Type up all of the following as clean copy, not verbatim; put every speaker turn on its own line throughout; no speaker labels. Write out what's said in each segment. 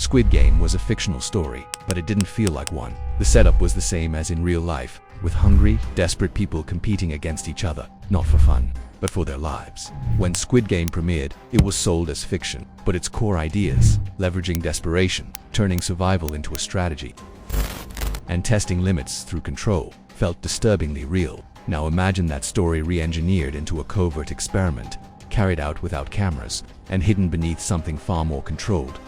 Squid Game was a fictional story, but it didn't feel like one. The setup was the same as in real life, with hungry, desperate people competing against each other, not for fun, but for their lives. When Squid Game premiered, it was sold as fiction, but its core ideas, leveraging desperation, turning survival into a strategy, and testing limits through control, felt disturbingly real. Now imagine that story re-engineered into a covert experiment, carried out without cameras, and hidden beneath something far more controlled.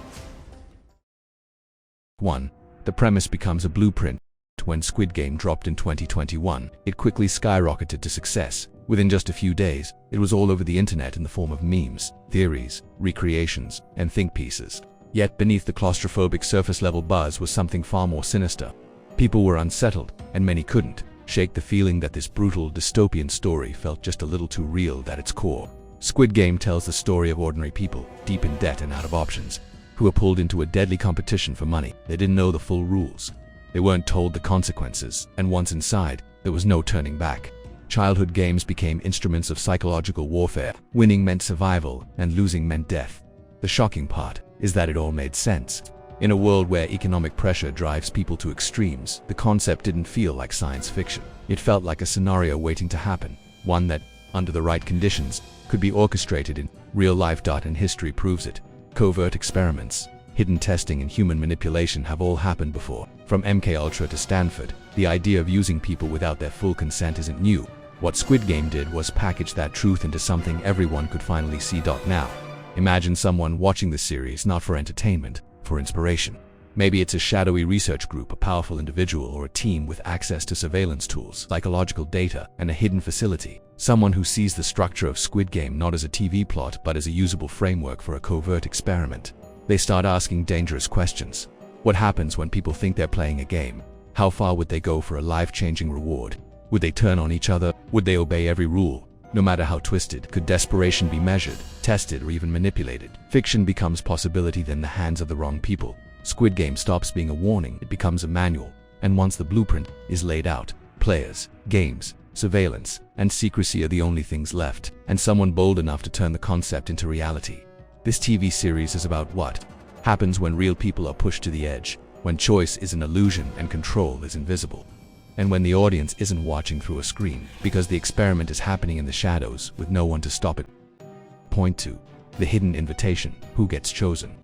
1. The premise becomes a blueprint. When Squid Game dropped in 2021, it quickly skyrocketed to success. Within just a few days, it was all over the internet in the form of memes, theories, recreations, and think pieces. Yet beneath the claustrophobic surface-level buzz was something far more sinister. People were unsettled, and many couldn't shake the feeling that this brutal dystopian story felt just a little too real at its core. Squid Game tells the story of ordinary people, deep in debt and out of options, who were pulled into a deadly competition for money. They didn't know the full rules. They weren't told the consequences, and once inside, there was no turning back. Childhood games became instruments of psychological warfare. Winning meant survival, and losing meant death. The shocking part is that it all made sense. In a world where economic pressure drives people to extremes, the concept didn't feel like science fiction. It felt like a scenario waiting to happen, one that, under the right conditions, could be orchestrated in real life. And history proves it. Covert experiments, hidden testing, and human manipulation have all happened before. From MKUltra to Stanford, the idea of using people without their full consent isn't new. What Squid Game did was package that truth into something everyone could finally see. Now, imagine someone watching this series not for entertainment, for inspiration. Maybe it's a shadowy research group, a powerful individual, or a team with access to surveillance tools, psychological data, and a hidden facility. Someone who sees the structure of Squid Game not as a TV plot but as a usable framework for a covert experiment. They start asking dangerous questions. What happens when people think they're playing a game? How far would they go for a life-changing reward? Would they turn on each other? Would they obey every rule, no matter how twisted? Could desperation be measured, tested, or even manipulated? Fiction becomes possibility in the hands of the wrong people. Squid Game stops being a warning, it becomes a manual. And once the blueprint is laid out, players, games, surveillance, and secrecy are the only things left, and someone bold enough to turn the concept into reality. This TV series is about what happens when real people are pushed to the edge, when choice is an illusion and control is invisible, and when the audience isn't watching through a screen because the experiment is happening in the shadows with no one to stop it. Point 2. The hidden invitation. Who gets chosen?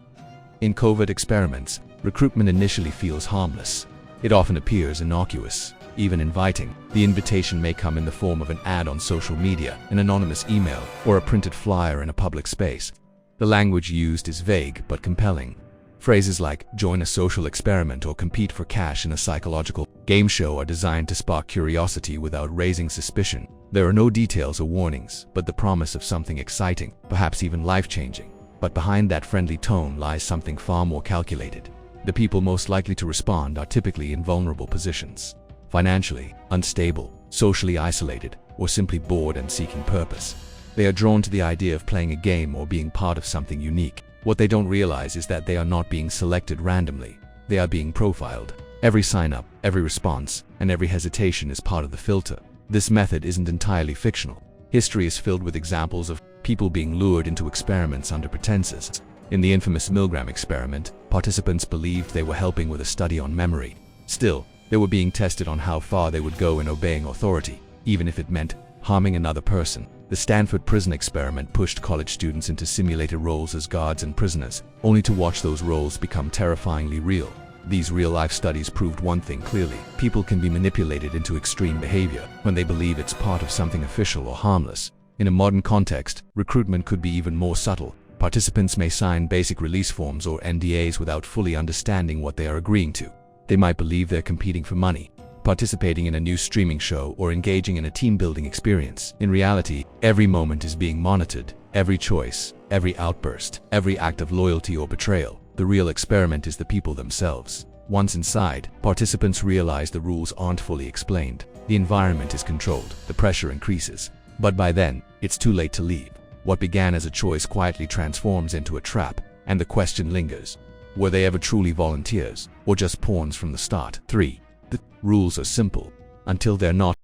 In covert experiments, recruitment initially feels harmless. It often appears innocuous, even inviting. The invitation may come in the form of an ad on social media, an anonymous email, or a printed flyer in a public space. The language used is vague but compelling. Phrases like "join a social experiment" or "compete for cash in a psychological game show" are designed to spark curiosity without raising suspicion. There are no details or warnings, but the promise of something exciting, perhaps even life-changing. But behind that friendly tone lies something far more calculated. The people most likely to respond are typically in vulnerable positions. Financially unstable, socially isolated, or simply bored and seeking purpose. They are drawn to the idea of playing a game or being part of something unique. What they don't realize is that they are not being selected randomly. They are being profiled. Every sign-up, every response, and every hesitation is part of the filter. This method isn't entirely fictional. History is filled with examples of people being lured into experiments under pretenses. In the infamous Milgram experiment, participants believed they were helping with a study on memory. Still, they were being tested on how far they would go in obeying authority, even if it meant harming another person. The Stanford prison experiment pushed college students into simulated roles as guards and prisoners, only to watch those roles become terrifyingly real. These real-life studies proved one thing clearly: people can be manipulated into extreme behavior when they believe it's part of something official or harmless. In a modern context, recruitment could be even more subtle. Participants may sign basic release forms or NDAs without fully understanding what they are agreeing to. They might believe they're competing for money, participating in a new streaming show, or engaging in a team-building experience. In reality, every moment is being monitored, every choice, every outburst, every act of loyalty or betrayal. The real experiment is the people themselves. Once inside, participants realize the rules aren't fully explained. The environment is controlled, the pressure increases. But by then, it's too late to leave. What began as a choice quietly transforms into a trap, and the question lingers: were they ever truly volunteers, or just pawns from the start? 3. The rules are simple, until they're not.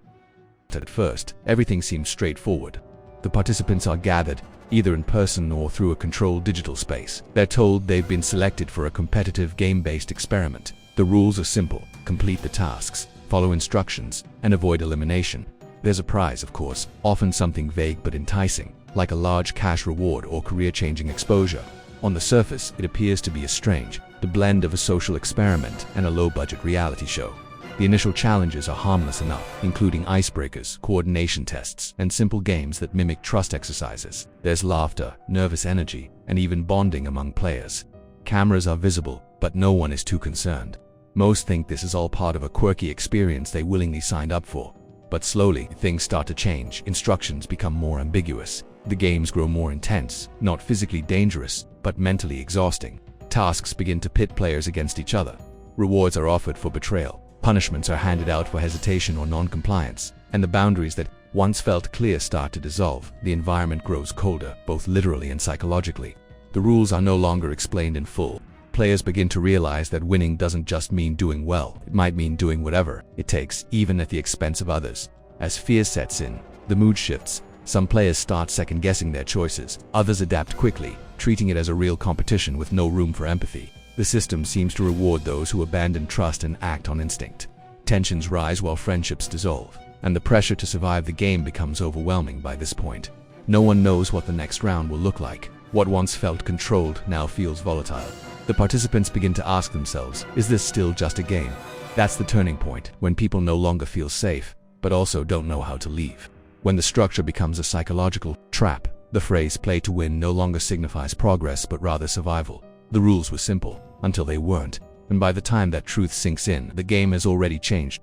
At first, everything seems straightforward. The participants are gathered, either in person or through a controlled digital space. They're told they've been selected for a competitive game-based experiment. The rules are simple: complete the tasks, follow instructions, and avoid elimination. There's a prize, of course, often something vague but enticing, like a large cash reward or career-changing exposure. On the surface, it appears to be the blend of a social experiment and a low-budget reality show. The initial challenges are harmless enough, including icebreakers, coordination tests, and simple games that mimic trust exercises. There's laughter, nervous energy, and even bonding among players. Cameras are visible, but no one is too concerned. Most think this is all part of a quirky experience they willingly signed up for. But slowly, things start to change. Instructions become more ambiguous. The games grow more intense, not physically dangerous, but mentally exhausting. Tasks begin to pit players against each other. Rewards are offered for betrayal. Punishments are handed out for hesitation or non-compliance. And the boundaries that once felt clear start to dissolve. The environment grows colder, both literally and psychologically. The rules are no longer explained in full. Players begin to realize that winning doesn't just mean doing well. It might mean doing whatever it takes, even at the expense of others. As fear sets in, the mood shifts. Some players start second-guessing their choices. Others adapt quickly, treating it as a real competition with no room for empathy. The system seems to reward those who abandon trust and act on instinct. Tensions rise while friendships dissolve, and the pressure to survive the game becomes overwhelming by this point. No one knows what the next round will look like. What once felt controlled now feels volatile. The participants begin to ask themselves, is this still just a game? That's the turning point, when people no longer feel safe, but also don't know how to leave. When the structure becomes a psychological trap, the phrase "play to win" no longer signifies progress but rather survival. The rules were simple, until they weren't, and by the time that truth sinks in, the game has already changed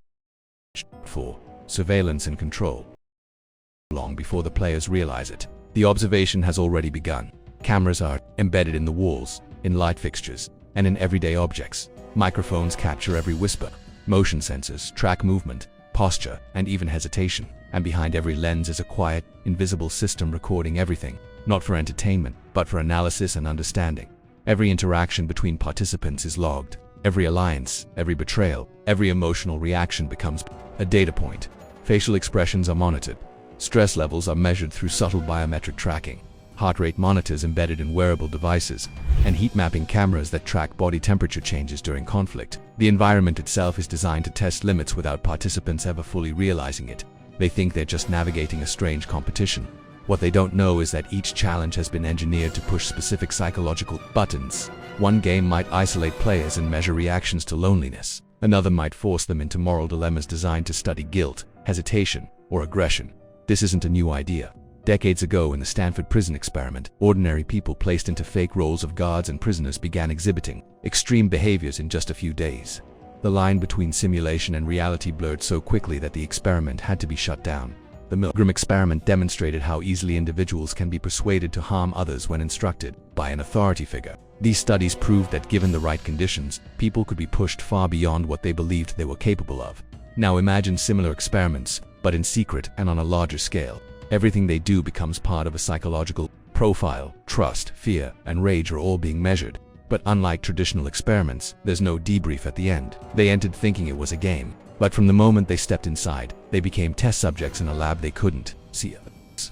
for surveillance and control. Long before the players realize it, the observation has already begun. Cameras are embedded in the walls, in light fixtures, and in everyday objects. Microphones capture every whisper. Motion sensors track movement, posture, and even hesitation. And behind every lens is a quiet, invisible system recording everything, not for entertainment, but for analysis and understanding. Every interaction between participants is logged. Every alliance, every betrayal, every emotional reaction becomes a data point. Facial expressions are monitored. Stress levels are measured through subtle biometric tracking. Heart rate monitors embedded in wearable devices, and heat mapping cameras that track body temperature changes during conflict. The environment itself is designed to test limits without participants ever fully realizing it. They think they're just navigating a strange competition. What they don't know is that each challenge has been engineered to push specific psychological buttons. One game might isolate players and measure reactions to loneliness. Another might force them into moral dilemmas designed to study guilt, hesitation, or aggression. This isn't a new idea. Decades ago in the Stanford prison experiment, ordinary people placed into fake roles of guards and prisoners began exhibiting extreme behaviors in just a few days. The line between simulation and reality blurred so quickly that the experiment had to be shut down. The Milgram experiment demonstrated how easily individuals can be persuaded to harm others when instructed by an authority figure. These studies proved that given the right conditions, people could be pushed far beyond what they believed they were capable of. Now imagine similar experiments, but in secret and on a larger scale. Everything they do becomes part of a psychological profile. Trust, fear, and rage are all being measured. But unlike traditional experiments, there's no debrief at the end. They entered thinking it was a game. But from the moment they stepped inside, they became test subjects in a lab they couldn't see.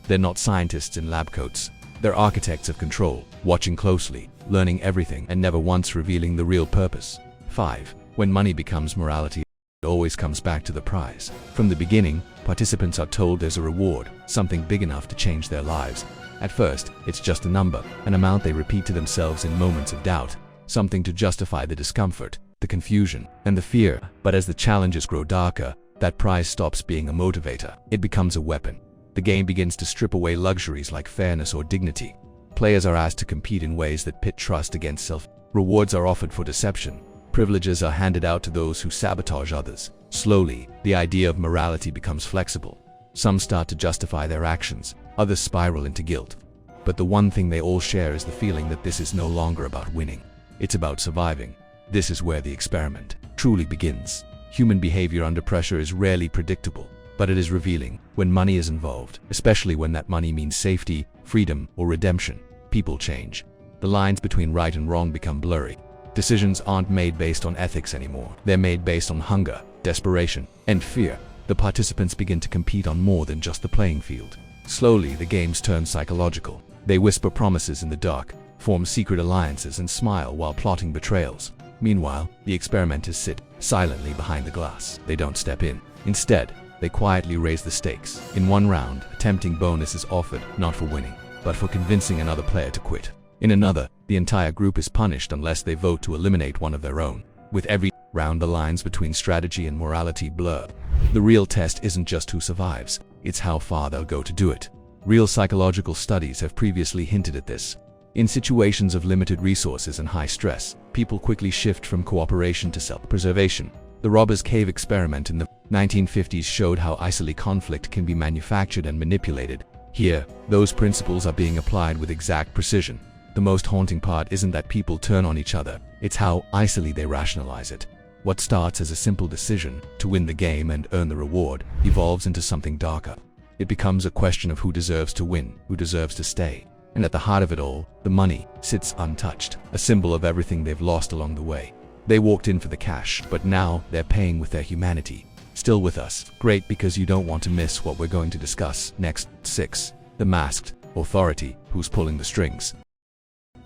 They're not scientists in lab coats. They're architects of control, watching closely, learning everything, and never once revealing the real purpose. 5. When money becomes morality, it always comes back to the prize. From the beginning, participants are told there's a reward, something big enough to change their lives. At first, it's just a number, an amount they repeat to themselves in moments of doubt, something to justify the discomfort, the confusion, and the fear. But as the challenges grow darker, that prize stops being a motivator. It becomes a weapon. The game begins to strip away luxuries like fairness or dignity. Players are asked to compete in ways that pit trust against self. Rewards are offered for deception. Privileges are handed out to those who sabotage others. Slowly, the idea of morality becomes flexible. Some start to justify their actions, others spiral into guilt. But the one thing they all share is the feeling that this is no longer about winning. It's about surviving. This is where the experiment truly begins. Human behavior under pressure is rarely predictable, but it is revealing when money is involved, especially when that money means safety, freedom, or redemption. People change. The lines between right and wrong become blurry. Decisions aren't made based on ethics anymore. They're made based on hunger, desperation, and fear. The participants begin to compete on more than just the playing field. Slowly, the games turn psychological. They whisper promises in the dark, form secret alliances, and smile while plotting betrayals. Meanwhile, the experimenters sit silently behind the glass. They don't step in. Instead, they quietly raise the stakes. In one round, a tempting bonus is offered, not for winning, but for convincing another player to quit. In another, the entire group is punished unless they vote to eliminate one of their own. With every round, the lines between strategy and morality blur. The real test isn't just who survives, it's how far they'll go to do it. Real psychological studies have previously hinted at this. In situations of limited resources and high stress, people quickly shift from cooperation to self-preservation. The Robbers Cave experiment in the 1950s showed how easily conflict can be manufactured and manipulated. Here, those principles are being applied with exact precision. The most haunting part isn't that people turn on each other, it's how easily they rationalize it. What starts as a simple decision to win the game and earn the reward evolves into something darker. It becomes a question of who deserves to win, who deserves to stay. And at the heart of it all, the money sits untouched, a symbol of everything they've lost along the way. They walked in for the cash, but now they're paying with their humanity. Still with us? Great, because you don't want to miss what we're going to discuss next. 6. The masked authority, who's pulling the strings.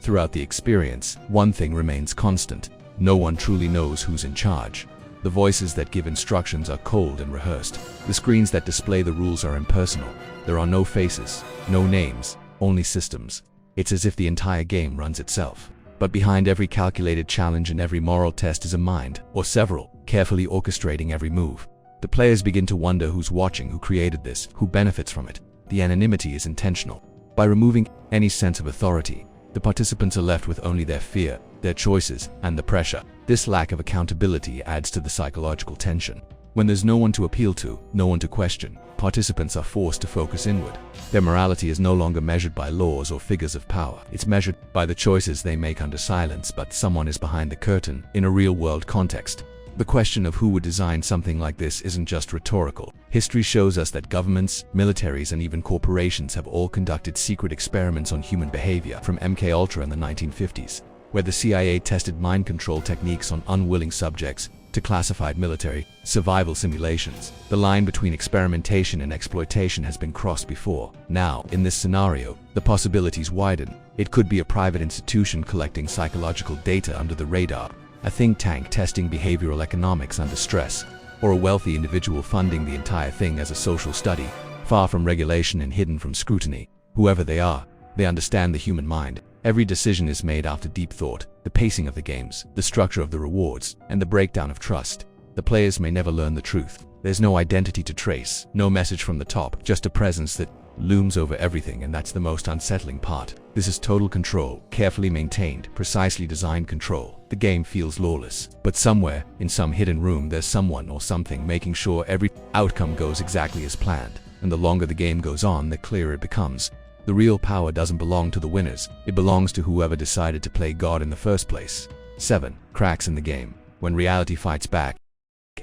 Throughout the experience, one thing remains constant. No one truly knows who's in charge. The voices that give instructions are cold and rehearsed. The screens that display the rules are impersonal. There are no faces, no names, only systems. It's as if the entire game runs itself. But behind every calculated challenge and every moral test is a mind, or several, carefully orchestrating every move. The players begin to wonder who's watching, who created this, who benefits from it. The anonymity is intentional. By removing any sense of authority, the participants are left with only their fear, their choices, and the pressure. This lack of accountability adds to the psychological tension. When there's no one to appeal to, no one to question, participants are forced to focus inward. Their morality is no longer measured by laws or figures of power. It's measured by the choices they make under silence, but someone is behind the curtain in a real-world context. The question of who would design something like this isn't just rhetorical. History shows us that governments, militaries, and even corporations have all conducted secret experiments on human behavior, from MKUltra in the 1950s, where the CIA tested mind control techniques on unwilling subjects, to classified military survival simulations. The line between experimentation and exploitation has been crossed before. Now, in this scenario, the possibilities widen. It could be a private institution collecting psychological data under the radar, a think tank testing behavioral economics under stress, or a wealthy individual funding the entire thing as a social study, far from regulation and hidden from scrutiny. Whoever they are, they understand the human mind. Every decision is made after deep thought, the pacing of the games, the structure of the rewards, and the breakdown of trust. The players may never learn the truth. There's no identity to trace, no message from the top, just a presence that looms over everything, and that's the most unsettling part. This is total control, carefully maintained, precisely designed control. The game feels lawless, but somewhere, in some hidden room, there's someone or something making sure every outcome goes exactly as planned. And the longer the game goes on, the clearer it becomes. The real power doesn't belong to the winners, it belongs to whoever decided to play God in the first place. 7. Cracks in the game. When reality fights back,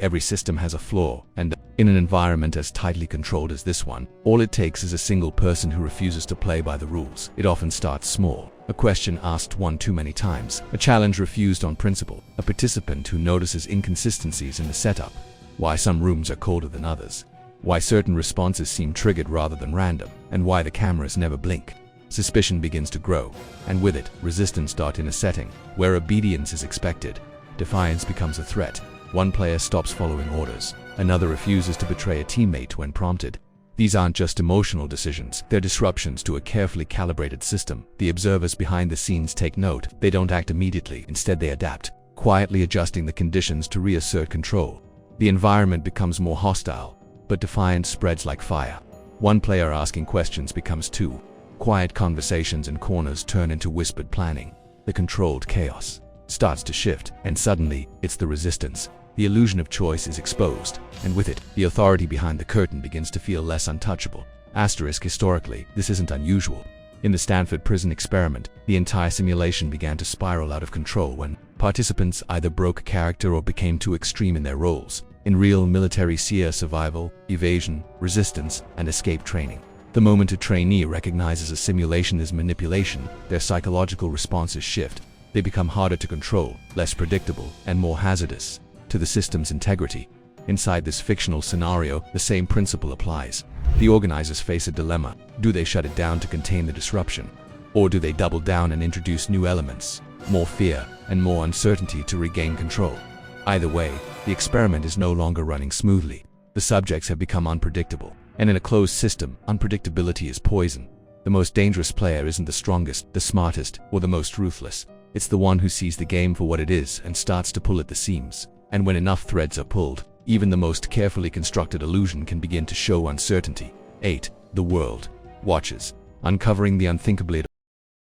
every system has a flaw, and in an environment as tightly controlled as this one, all it takes is a single person who refuses to play by the rules. It often starts small. A question asked one too many times, a challenge refused on principle, a participant who notices inconsistencies in the setup, why some rooms are colder than others, why certain responses seem triggered rather than random, and why the cameras never blink. Suspicion begins to grow, and with it, resistance starts in a setting where obedience is expected. Defiance becomes a threat. One player stops following orders, another refuses to betray a teammate when prompted. These aren't just emotional decisions, they're disruptions to a carefully calibrated system. The observers behind the scenes take note. They don't act immediately, instead they adapt, quietly adjusting the conditions to reassert control. The environment becomes more hostile, but defiance spreads like fire. One player asking questions becomes two. Quiet conversations in corners turn into whispered planning. The controlled chaos starts to shift, and suddenly, it's the resistance. The illusion of choice is exposed, and with it, the authority behind the curtain begins to feel less untouchable. Asterisk, historically, this isn't unusual. In the Stanford prison experiment, the entire simulation began to spiral out of control when participants either broke character or became too extreme in their roles. In real military survival, evasion, resistance, and escape training. The moment a trainee recognizes a simulation as manipulation, their psychological responses shift. They become harder to control, less predictable, and more hazardous to the system's integrity. Inside this fictional scenario, the same principle applies. The organizers face a dilemma. Do they shut it down to contain the disruption? Or do they double down and introduce new elements, more fear and more uncertainty to regain control? Either way, the experiment is no longer running smoothly. The subjects have become unpredictable, and in a closed system, unpredictability is poison. The most dangerous player isn't the strongest, the smartest, or the most ruthless. It's the one who sees the game for what it is and starts to pull at the seams. And when enough threads are pulled, even the most carefully constructed illusion can begin to show uncertainty. 8. The world watches. Uncovering the unthinkable. It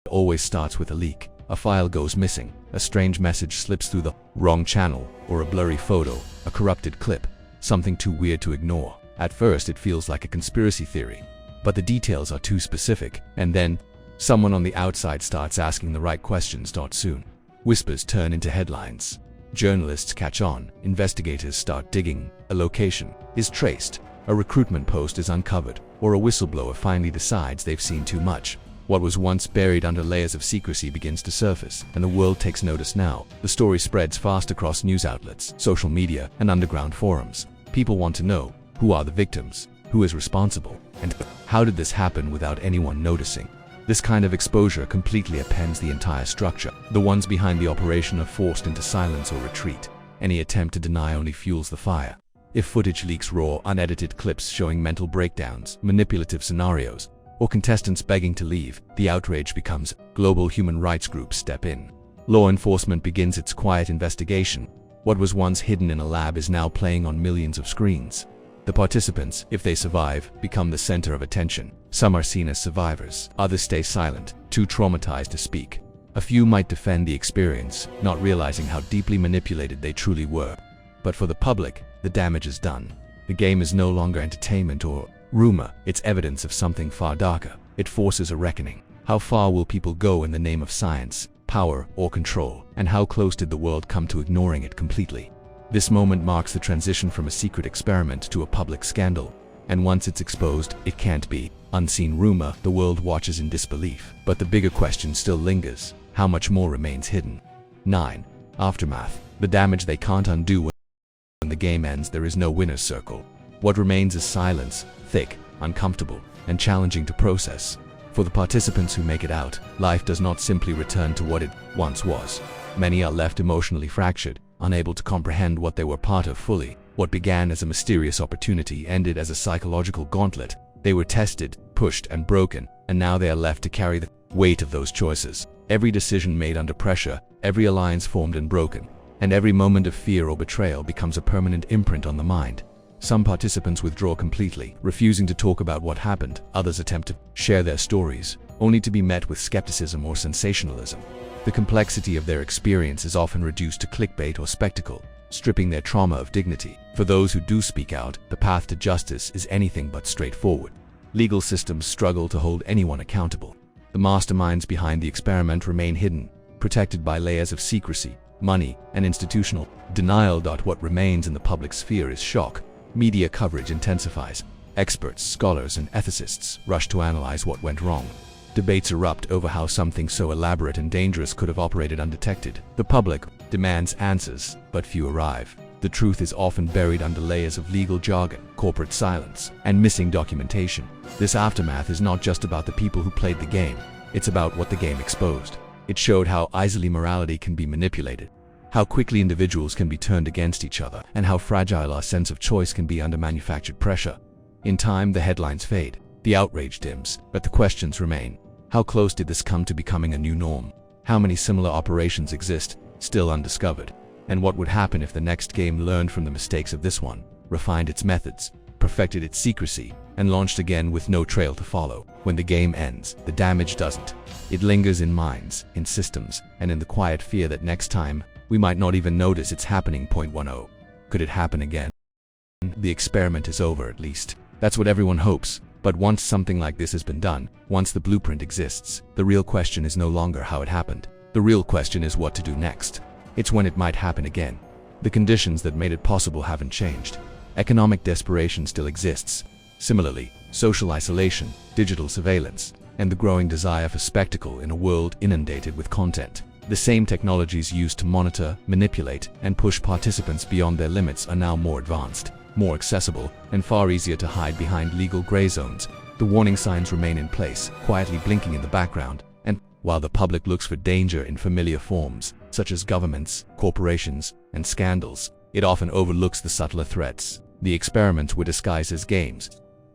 always starts with a leak. A file goes missing, a strange message slips through the wrong channel, or a blurry photo, a corrupted clip, something too weird to ignore. At first it feels like a conspiracy theory, but the details are too specific, and then someone on the outside starts asking the right questions. Soon, whispers turn into headlines. Journalists catch on, investigators start digging, a location is traced, a recruitment post is uncovered, or a whistleblower finally decides they've seen too much. What was once buried under layers of secrecy begins to surface, and the world takes notice now. The story spreads fast across news outlets, social media, and underground forums. People want to know, who are the victims, who is responsible, and how did this happen without anyone noticing? This kind of exposure completely upends the entire structure. The ones behind the operation are forced into silence or retreat. Any attempt to deny only fuels the fire. If footage leaks raw, unedited clips showing mental breakdowns, manipulative scenarios, or contestants begging to leave, the outrage becomes. Global human rights groups step in. Law enforcement begins its quiet investigation. What was once hidden in a lab is now playing on millions of screens. The participants, if they survive, become the center of attention. Some are seen as survivors, others stay silent, too traumatized to speak. A few might defend the experience, not realizing how deeply manipulated they truly were. But for the public, the damage is done. The game is no longer entertainment or rumor, it's evidence of something far darker. It forces a reckoning. How far will people go in the name of science, power, or control? And how close did the world come to ignoring it completely? This moment marks the transition from a secret experiment to a public scandal. And once it's exposed, it can't be unseen rumor. The world watches in disbelief. But the bigger question still lingers. How much more remains hidden? 9. Aftermath. The damage they can't undo. When the game ends, there is no winner's circle. What remains is silence, thick, uncomfortable, and challenging to process. For the participants who make it out, life does not simply return to what it once was. Many are left emotionally fractured, unable to comprehend what they were part of fully. What began as a mysterious opportunity ended as a psychological gauntlet. They were tested, pushed, and broken, and now they are left to carry the weight of those choices. Every decision made under pressure, every alliance formed and broken, and every moment of fear or betrayal becomes a permanent imprint on the mind. Some participants withdraw completely, refusing to talk about what happened. Others attempt to share their stories, only to be met with skepticism or sensationalism. The complexity of their experience is often reduced to clickbait or spectacle, stripping their trauma of dignity. For those who do speak out, the path to justice is anything but straightforward. Legal systems struggle to hold anyone accountable. The masterminds behind the experiment remain hidden, protected by layers of secrecy, money, and institutional denial. What remains in the public sphere is shock. Media coverage intensifies. Experts, scholars, and ethicists rush to analyze what went wrong. Debates erupt over how something so elaborate and dangerous could have operated undetected. The public demands answers, but few arrive. The truth is often buried under layers of legal jargon, corporate silence, and missing documentation. This aftermath is not just about the people who played the game. It's about what the game exposed. It showed how easily morality can be manipulated, how quickly individuals can be turned against each other, and how fragile our sense of choice can be under manufactured pressure. In time, the headlines fade, the outrage dims, but the questions remain. How close did this come to becoming a new norm? How many similar operations exist, still undiscovered? And what would happen if the next game learned from the mistakes of this one, refined its methods, perfected its secrecy, and launched again with no trail to follow? When the game ends, the damage doesn't. It lingers in minds, in systems, and in the quiet fear that next time, we might not even notice it's happening. 10. Could it happen again? The experiment is over, at least. That's what everyone hopes. But once something like this has been done, once the blueprint exists, the real question is no longer how it happened. The real question is what to do next. It's when it might happen again. The conditions that made it possible haven't changed. Economic desperation still exists. Similarly, social isolation, digital surveillance, and the growing desire for spectacle in a world inundated with content. The same technologies used to monitor, manipulate, and push participants beyond their limits are now more advanced, more accessible, and far easier to hide behind legal gray zones. The warning signs remain in place, quietly blinking in the background, and While the public looks for danger in familiar forms, such as governments, corporations, and scandals, it often overlooks the subtler threats. The experiments were disguised as games.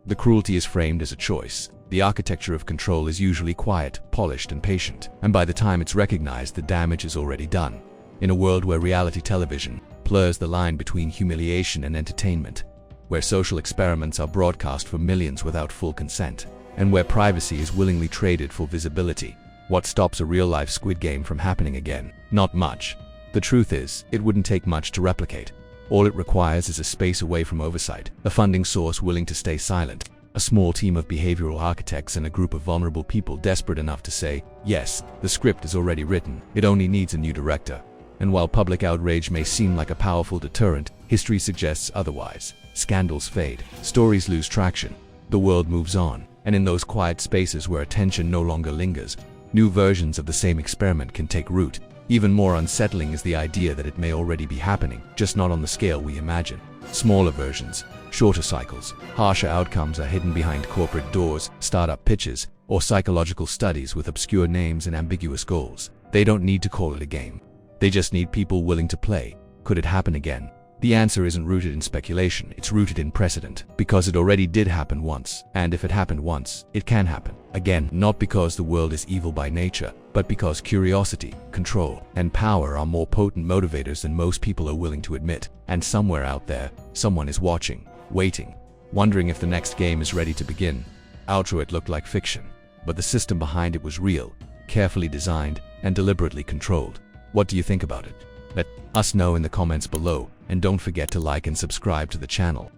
The cruelty is framed as a choice. The architecture of control is usually quiet, polished, and patient, and by the time it's recognized, the damage is already done. In a world where reality television blurs the line between humiliation and entertainment, where social experiments are broadcast for millions without full consent, and where privacy is willingly traded for visibility, what stops a real-life Squid Game from happening again? Not much. The truth is, it wouldn't take much to replicate. All it requires is a space away from oversight, a funding source willing to stay silent, a small team of behavioral architects, and a group of vulnerable people desperate enough to say, yes, the script is already written, it only needs a new director. And while public outrage may seem like a powerful deterrent, history suggests otherwise. Scandals fade, stories lose traction, the world moves on, and in those quiet spaces where attention no longer lingers, new versions of the same experiment can take root. Even more unsettling is the idea that it may already be happening, just not on the scale we imagine. Smaller versions, shorter cycles, harsher outcomes are hidden behind corporate doors, startup pitches, or psychological studies with obscure names and ambiguous goals. They don't need to call it a game. They just need people willing to play. Could it happen again? The answer isn't rooted in speculation, it's rooted in precedent, because it already did happen once, and if it happened once, it can happen again, not because the world is evil by nature, but because curiosity, control, and power are more potent motivators than most people are willing to admit. And somewhere out there, someone is watching, waiting, wondering if the next game is ready to begin. Outro, it looked like fiction, but the system behind it was real, carefully designed, and deliberately controlled. What do you think about it? Let us know in the comments below, and don't forget to like and subscribe to the channel.